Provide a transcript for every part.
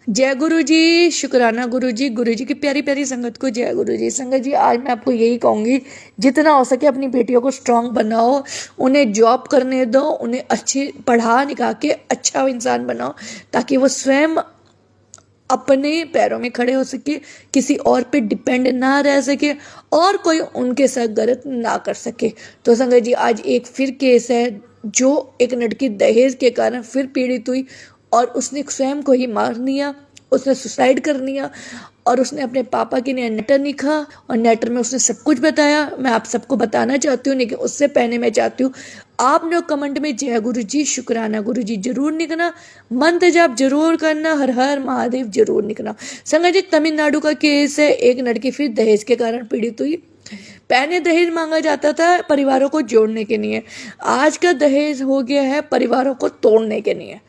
जय गुरु जी, शुक्राना गुरु जी। गुरु जी की प्यारी प्यारी संगत को जय गुरु जी। संगत जी, आज मैं आपको यही कहूँगी, जितना हो सके अपनी बेटियों को स्ट्रांग बनाओ, उन्हें जॉब करने दो, उन्हें अच्छी पढ़ा निकाल के अच्छा इंसान बनाओ, ताकि वो स्वयं अपने पैरों में खड़े हो सके, किसी और पे डिपेंड ना रह सके और कोई उनके साथ गलत ना कर सके। तो संगत जी, आज एक फिर केस है, जो एक लड़की दहेज के कारण फिर पीड़ित हुई और उसने स्वयं को ही मार लिया, उसने सुसाइड कर लिया और उसने अपने पापा के लिए लेटर लिखा और लेटर में उसने सब कुछ बताया। मैं आप सबको बताना चाहती हूँ, लेकिन उससे पहले मैं चाहती हूँ आप लोग कमेंट में जय गुरु जी, शुक्राना गुरु जी जरूर लिखना, मंत्र जाप जरूर करना, हर हर महादेव जरूर लिखना। संगत जी, तमिलनाडु का केस है, एक लड़की फिर दहेज के कारण पीड़ित हुई। पहले दहेज मांगा जाता था परिवारों को जोड़ने के लिए, आज का दहेज हो गया है परिवारों को तोड़ने के लिए।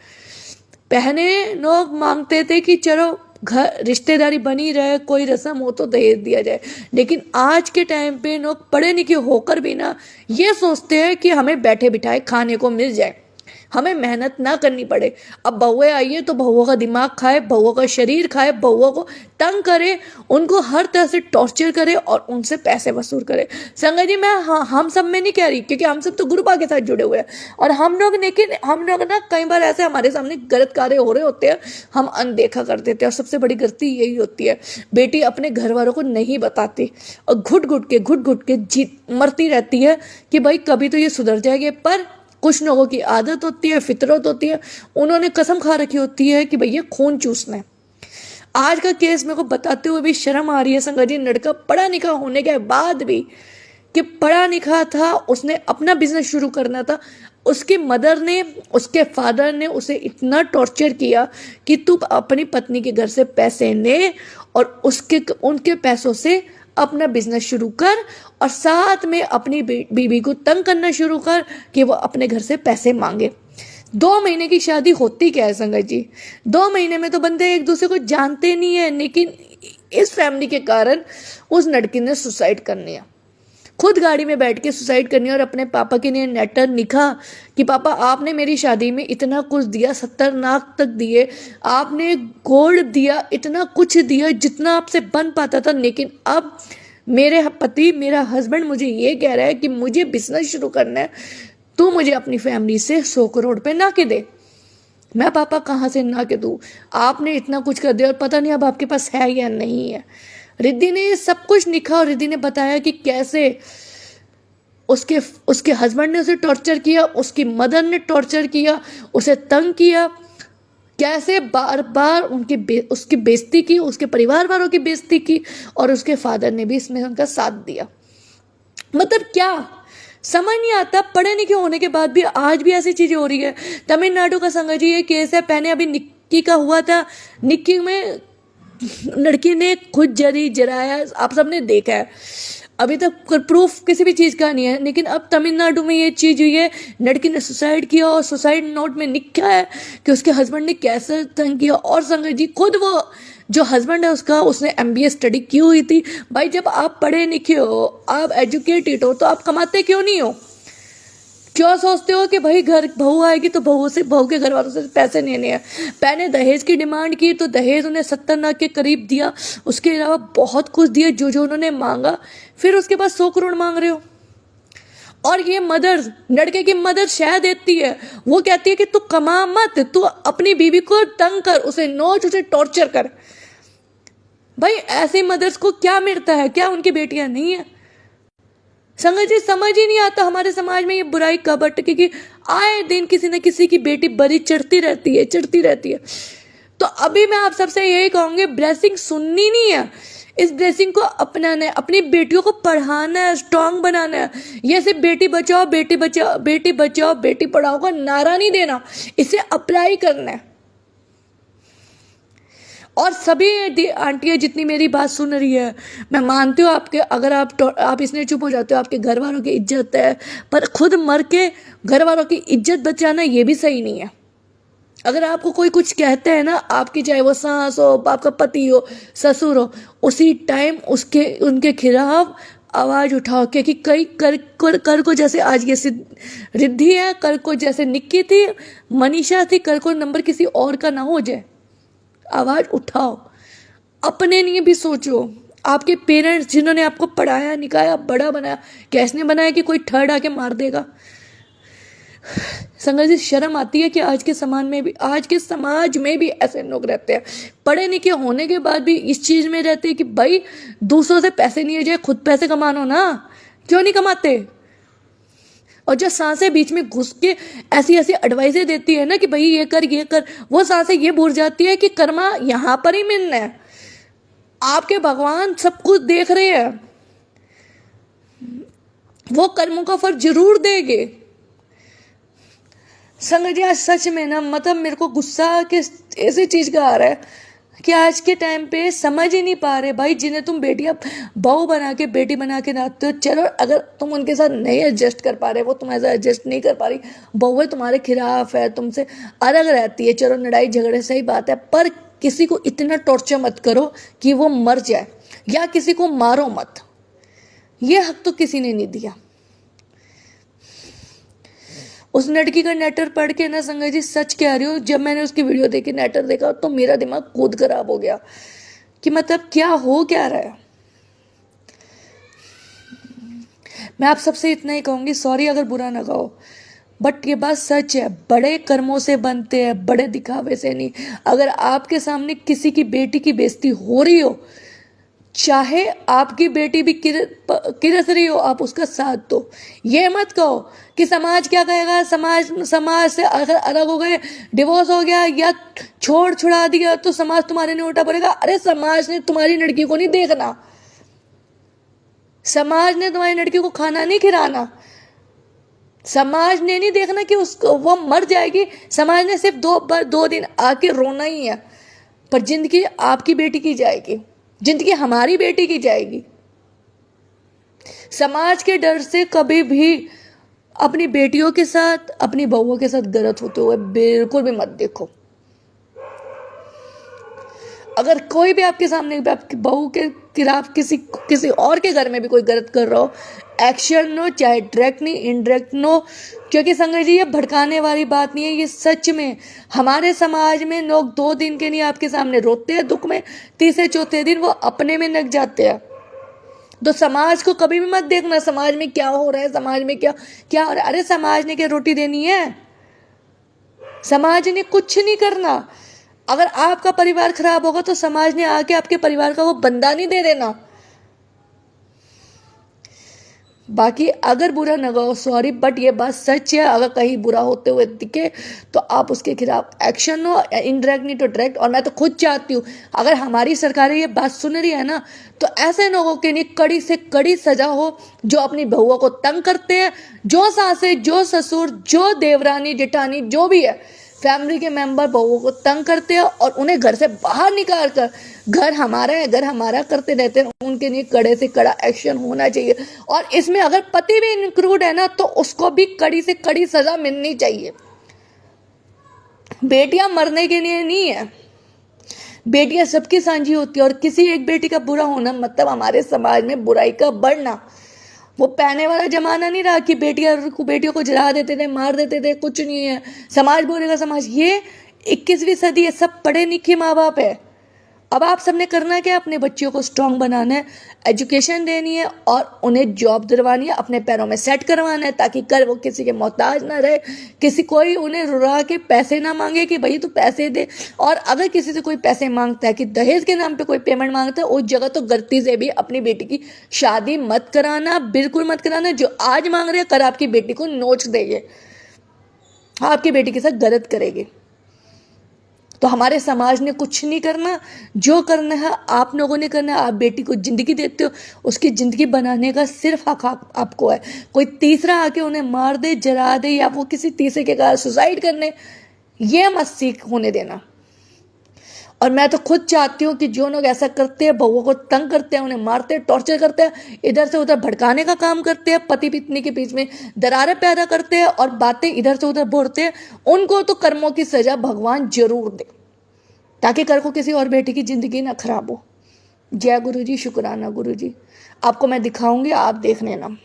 पहले लोग मांगते थे कि चलो घर रिश्तेदारी बनी रहे, कोई रस्म हो तो दहेज दिया जाए, लेकिन आज के टाइम पे लोग पढ़े लिखे होकर भी ना ये सोचते हैं कि हमें बैठे बिठाए खाने को मिल जाए, हमें मेहनत ना करनी पड़े। अब बहुएं आइए तो बहुओं का दिमाग खाए, बहुओं का शरीर खाए, बहुओं को तंग करे, उनको हर तरह से टॉर्चर करे और उनसे पैसे वसूल करे। संगत जी, मैं हम सब में नहीं कह रही, क्योंकि हम सब तो गुरुपा के साथ जुड़े हुए हैं और हम लोग, लेकिन हम लोग ना कई बार ऐसे हमारे सामने गलत कार्य हो रहे होते हैं, हम अनदेखा कर देते हैं और सबसे बड़ी गलती यही होती है। बेटी अपने घर वालों को नहीं बताती और घुट घुट के जीत मरती रहती है कि भाई कभी तो ये सुधर जाएंगे, पर कुछ लोगों की आदत होती है, फितरत होती है, उन्होंने कसम खा रखी होती है कि भैया खून चूसना है। आज का केस मेरे को बताते हुए भी शर्म आ रही है संगत जी। लड़का पढ़ा लिखा होने के बाद भी, कि पढ़ा लिखा था, उसने अपना बिजनेस शुरू करना था, उसकी मदर ने, उसके फादर ने उसे इतना टॉर्चर किया कि तू अपनी पत्नी के घर से पैसे ले और उनके पैसों से अपना बिजनेस शुरू कर और साथ में अपनी बीवी को तंग करना शुरू कर कि वो अपने घर से पैसे मांगे। 2 महीने की शादी होती क्या है संगत जी? 2 महीने में तो बंदे एक दूसरे को जानते नहीं है, लेकिन इस फैमिली के कारण उस लड़की ने सुसाइड कर लिया, खुद गाड़ी में बैठ के सुसाइड करनी और अपने पापा के लिए लेटर लिखा कि पापा आपने मेरी शादी में इतना कुछ दिया, 70 लाख तक दिए, आपने गोल्ड दिया, इतना कुछ दिया जितना आपसे बन पाता था, लेकिन अब मेरे पति, मेरा हस्बैंड मुझे ये कह रहा है कि मुझे बिजनेस शुरू करना है, तू मुझे अपनी फैमिली से 100 करोड़ पे ना के दे। मैं पापा कहाँ से ना के दूँ, आपने इतना कुछ कर दिया और पता नहीं अब आपके पास है या नहीं है। रिद्धि ने सब कुछ लिखा और रिद्धि ने बताया कि कैसे उसके हस्बैंड ने उसे टॉर्चर किया, उसकी मदर ने टॉर्चर किया, उसे तंग किया, कैसे बार बार उसकी बेइज्जती की, उसके परिवार वालों की बेइज्जती की और उसके फादर ने भी इसमें उनका साथ दिया। मतलब क्या समझ नहीं आता, पढ़े लिखे होने के बाद भी आज भी ऐसी चीजें हो रही है। तमिलनाडु का संगत जी ये केस है, पहले अभी निक्की का हुआ था, निक्की में लड़की ने खुद जराया, आप सबने देखा है, अभी तक प्रूफ किसी भी चीज का नहीं है, लेकिन अब तमिलनाडु में ये चीज हुई है, लड़की ने सुसाइड किया और सुसाइड नोट में लिखा है कि उसके हस्बैंड ने कैसे तंग किया। और संगत जी, खुद वो जो हस्बैंड है उसका, उसने MBA स्टडी की हुई थी। भाई जब आप पढ़े लिखे हो, आप एजुकेटेड हो, तो आप कमाते क्यों नहीं हो? क्यों सोचते हो कि भाई घर बहू आएगी तो बहू के घर वालों से पैसे लेने हैं? पहले दहेज की डिमांड की तो दहेज उन्हें 70 लाख के करीब दिया, उसके अलावा बहुत कुछ दिया जो जो उन्होंने मांगा, फिर उसके बाद 100 करोड़ मांग रहे हो। और ये मदर, लड़के की मदर शह देती है, वो कहती है कि तू कमा मत, तू अपनी बीवी को तंग कर, उसे नोच, उसे टॉर्चर कर। भाई ऐसी मदर्स को क्या मिलता है? क्या उनकी बेटियां नहीं है? संगत जी, समझ ही नहीं आता हमारे समाज में ये बुराई कब अटके कि आए दिन किसी न किसी की बेटी बड़ी चढ़ती रहती है। तो अभी मैं आप सबसे यही कहूंगी, ब्लेसिंग सुननी नहीं है, इस ब्लेसिंग को अपनाना है, अपनी बेटियों को पढ़ाना है, स्ट्रांग बनाना है। ये सिर्फ बेटी बचाओ बेटी पढ़ाओ का नारा नहीं देना, इसे अप्लाई करना है। और सभी आंटियां जितनी मेरी बात सुन रही है, मैं मानती हूँ आपके, अगर आप इसने चुप हो जाते हो, आपके घर वालों की इज्जत है, पर खुद मर के घर वालों की इज्जत बचाना ये भी सही नहीं है। अगर आपको कोई कुछ कहते हैं ना, आपकी चाहे वो सास हो, आपका पति हो, ससुर हो, उसी टाइम उनके खिलाफ आवाज उठाओ, क्योंकि कई कर को जैसे आज ये रिद्धि है, कर को जैसे निक्की थी, मनीषा थी, कर को नंबर किसी और का ना हो जाए। आवाज़ उठाओ, अपने लिए भी सोचो। आपके पेरेंट्स जिन्होंने आपको पढ़ाया लिखाया बड़ा बनाया, कैसे बनाया कि कोई थर्ड आके मार देगा। संगत जी, शर्म आती है कि आज के समाज में भी ऐसे लोग रहते हैं, पढ़े लिखे होने के बाद भी इस चीज़ में रहते हैं कि भाई दूसरों से पैसे लिए जाए, खुद पैसे कमानो ना, क्यों नहीं कमाते। और जो सांसें बीच में घुस के ऐसी ऐसी एडवाइसें देती है ना कि भाई ये कर, वो सांसें ये भूल जाती है कि कर्मा यहाँ पर ही मिलना है। आपके भगवान सब कुछ देख रहे हैं, वो कर्मों का फल जरूर देंगे। संगत जी, आज सच में ना मतलब मेरे को गुस्सा के ऐसी चीज़ का आ रहा है कि आज के टाइम पे समझ ही नहीं पा रहे भाई, जिन्हें तुम बेटियां बहू बना के बेटी बना के लाते हो, चलो अगर तुम उनके साथ नहीं एडजस्ट कर पा रहे, वो तुम्हारे साथ एडजस्ट नहीं कर पा रही, बहुएं तुम्हारे खिलाफ है, तुमसे अलग रहती है, चलो लड़ाई झगड़े सही बात है, पर किसी को इतना टॉर्चर मत करो कि वो मर जाए, या किसी को मारो मत। ये हक तो किसी ने नहीं दिया। उस लड़की का नेटर पढ़ के ना संगत जी सच कह रही हूँ, जब मैंने उसकी वीडियो देखी, नेटर देखा, तो मेरा दिमाग खुद खराब हो गया कि मतलब क्या हो क्या रहा है। मैं आप सबसे इतना ही कहूँगी, सॉरी अगर बुरा ना कहो, बट ये बात सच है, बड़े कर्मों से बनते हैं, बड़े दिखावे से नहीं। अगर आपके सामने किसी की बेटी की बेइज्जती हो रही हो, चाहे आपकी बेटी भी किरस रही हो, आप उसका साथ दो। ये मत कहो कि समाज क्या कहेगा, समाज से अगर अलग हो गए, डिवोर्स हो गया या छुड़ा दिया तो समाज तुम्हारे नहीं उल्टा पड़ेगा। अरे समाज ने तुम्हारी लड़की को नहीं देखना, समाज ने तुम्हारी लड़की को खाना नहीं खिलाना, समाज ने नहीं देखना कि उसको वो मर जाएगी, समाज ने सिर्फ 2 दिन आके रोना ही है, पर जिंदगी आपकी बेटी की जाएगी, जिंदगी हमारी बेटी की जाएगी। समाज के डर से कभी भी अपनी बेटियों के साथ, अपनी बहुओं के साथ गलत होते हुए बिल्कुल भी मत देखो। अगर कोई भी आपके सामने आपकी बहू के खिलाफ किसी और के घर में भी कोई गलत कर रहा हो, एक्शन लो, चाहे डायरेक्ट नहीं इनडायरेक्ट लो, क्योंकि संगत जी ये भड़काने वाली बात नहीं है, ये सच में हमारे समाज में लोग 2 दिन के लिए आपके सामने रोते हैं दुख में, तीसरे चौथे दिन वो अपने में लग जाते हैं। तो समाज को कभी भी मत देखना, समाज में क्या हो रहा है, समाज में क्या हो रहा है। अरे समाज ने क्या रोटी देनी है, समाज ने कुछ नहीं करना। अगर आपका परिवार खराब होगा तो समाज ने आके आपके परिवार का वो बंदा नहीं दे देना। बाकी अगर बुरा न हो, सॉरी, बट ये बात सच है, अगर कहीं बुरा होते हुए दिखे तो आप उसके खिलाफ एक्शन लो, इनडायरेक्ट नहीं तो डायरेक्ट। और मैं तो खुद चाहती हूँ अगर हमारी सरकारें ये बात सुन रही है ना, तो ऐसे लोगों के लिए कड़ी से कड़ी सजा हो जो अपनी बहुओं को तंग करते हैं, जो सासें, जो ससुर, जो देवरानी जेठानी, जो भी है फैमिली के मेंबर बहुओं को तंग करते हैं और उन्हें घर से बाहर निकाल कर घर हमारा है, घर हमारा करते रहते हैं, उनके लिए कड़े से कड़ा एक्शन होना चाहिए। और इसमें अगर पति भी इंक्लूड है ना, तो उसको भी कड़ी से कड़ी सजा मिलनी चाहिए। बेटियां मरने के लिए नहीं है, बेटियां सबकी साझी होती है, और किसी एक बेटी का बुरा होना मतलब हमारे समाज में बुराई का बढ़ना। वो पहने वाला जमाना नहीं रहा कि बेटियों को जला देते थे, मार देते थे, कुछ नहीं है, समाज बोलेगा समाज। ये 21वीं सदी है, सब पढ़े लिखे माँ बाप है। अब आप सबने करना क्या, अपने बच्चों को स्ट्रांग बनाना है, एजुकेशन देनी है और उन्हें जॉब दिलवानी है, अपने पैरों में सेट करवाना है, ताकि कल वो किसी के मोहताज ना रहे, कोई उन्हें रुला के पैसे ना मांगे कि भाई तू पैसे दे। और अगर किसी से कोई पैसे मांगता है कि दहेज के नाम पे कोई पेमेंट मांगता है, उस जगह तो गलती से भी अपनी बेटी की शादी मत कराना, बिल्कुल मत कराना। जो आज मांग रहे हैं कल आपकी बेटी को नोच देंगे, आपकी बेटी के साथ गलत करेंगे। तो हमारे समाज ने कुछ नहीं करना, जो करना है आप लोगों ने करना है। आप बेटी को जिंदगी देते हो, उसकी जिंदगी बनाने का सिर्फ हक आपको है। कोई तीसरा आके उन्हें मार दे, जला दे, या वो किसी तीसरे के कारण सुसाइड करने, ये मत सीख होने देना। और मैं तो खुद चाहती हूँ कि जो लोग ऐसा करते हैं, बहुओं को तंग करते हैं, उन्हें मारते हैं, टॉर्चर करते हैं, इधर से उधर भड़काने का काम करते हैं, पति पत्नी के बीच में दरारें पैदा करते हैं और बातें इधर से उधर बोलते हैं, उनको तो कर्मों की सजा भगवान जरूर दे, ताकि कल को किसी और बेटी की जिंदगी ना खराब हो। जय गुरु जी, शुक्राना गुरु जी। आपको मैं दिखाऊंगी, आप देख लेना।